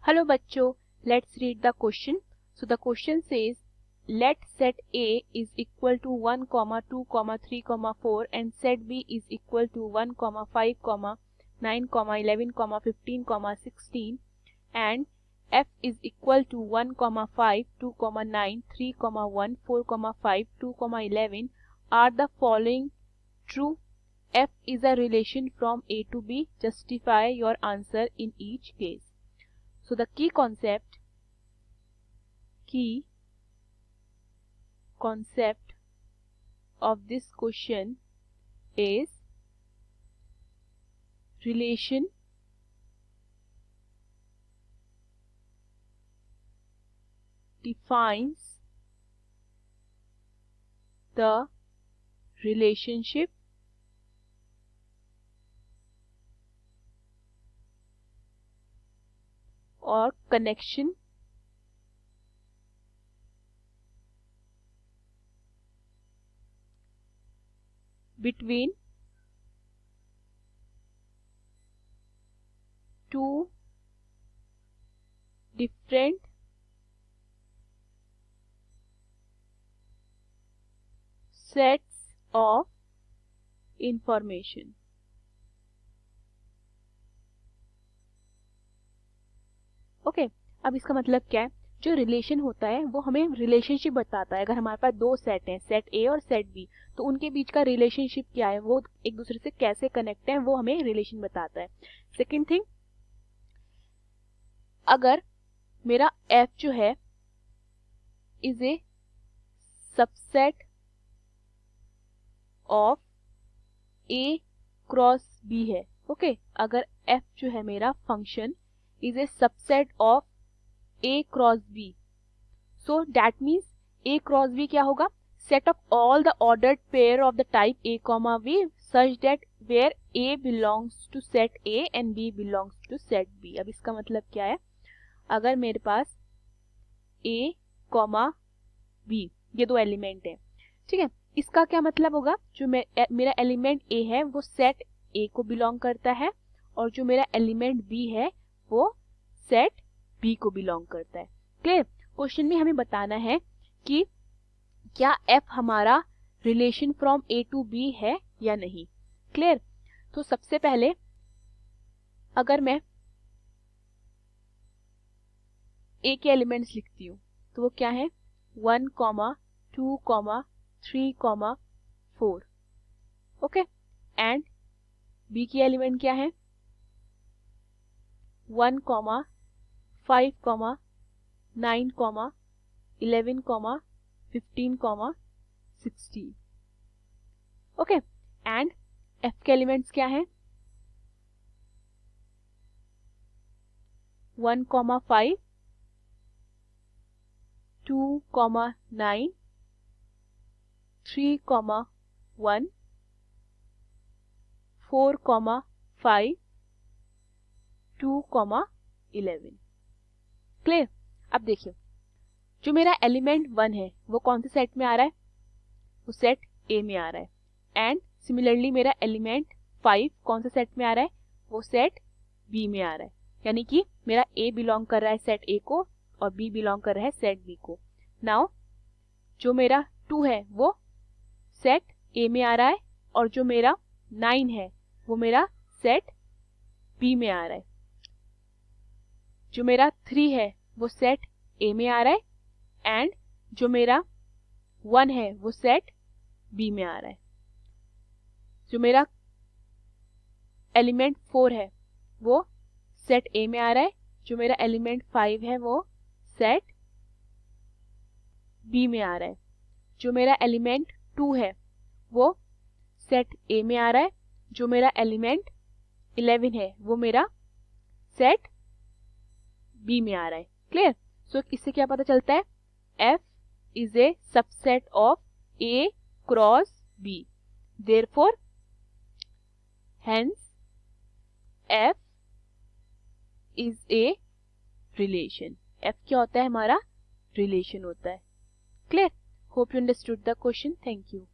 Hello bachcho, let's read the question. So the question says, let set A is equal to 1, 2, 3, 4 and set B is equal to 1, 5, 9, 11, 15, 16 and F is equal to 1, 5, 2, 9, 3, 1, 4, 5, 2, 11. Are the following true? F is a relation from A to B. Justify your answer in each case. So the key concept of this question is relation defines the relationship or connection between two different sets of information. Okay अब इसका मतलब क्या है? जो relation होता है वो हमें रिलेशनशिप बताता है. अगर हमारे पास दो सेट हैं, सेट ए और सेट बी, तो उनके बीच का रिलेशनशिप क्या है, वो एक दूसरे से कैसे कनेक्ट है, वो हमें रिलेशन बताता है. सेकंड थिंग, अगर मेरा एफ जो है is a subset of A cross B है. ओके अगर एफ जो है मेरा function is a subset of A cross B. So that means A cross B क्या होगा? Set of all the ordered pair of the type A comma B such that where A belongs to set A and B belongs to set B. अब इसका मतलब क्या है? अगर मेरे पास A comma B ये दो एलिमेंट है, ठीक है, इसका क्या मतलब होगा? जो मेरा एलिमेंट A है वो सेट A को बिलोंग करता है और जो मेरा एलिमेंट B है वो सेट बी को बिलोंग करता है. क्लियर? क्वेश्चन में हमें बताना है कि क्या एफ हमारा relation from A to B है या नहीं. क्लियर? तो सबसे पहले अगर मैं ए के एलिमेंट्स लिखती हूँ तो वो क्या है? 1, 2, 3, 4. ओके एंड बी की एलिमेंट क्या है? 1, 5, 9, 11, 15, 16. ओके एंड एफ के एलिमेंट्स क्या है? 1, 5, 2, 9, 3, 1, 4, 5, 2, 11. क्लियर? अब देखिए जो मेरा एलिमेंट 1 है वो कौन से सेट में आ रहा है? वो सेट ए में आ रहा है. एंड सिमिलरली मेरा एलिमेंट 5 कौन से सेट में आ रहा है? वो सेट बी में आ रहा है. यानी कि मेरा ए बिलोंग कर रहा है सेट ए को और बी बिलोंग कर रहा है सेट बी को. नाउ जो मेरा 2 है वो सेट ए में आ रहा है और जो मेरा 9 है वो मेरा सेट बी में आ रहा है. जो मेरा 3 है वो सेट ए में आ रहा है एंड जो मेरा 1 है वो सेट बी में आ रहा है. जो मेरा एलिमेंट 4 है वो सेट ए में आ रहा है. जो मेरा एलिमेंट 5 है वो सेट बी में आ रहा है. जो मेरा एलिमेंट 2 है वो सेट ए में आ रहा है. जो मेरा एलिमेंट 11 है वो मेरा सेट बी में आ रहा है. क्लियर? सो इससे क्या पता चलता है? F is a subset of A cross B. Therefore, hence F is a relation. F क्या होता है? हमारा relation होता है. Clear? Hope you understood the question. Thank you.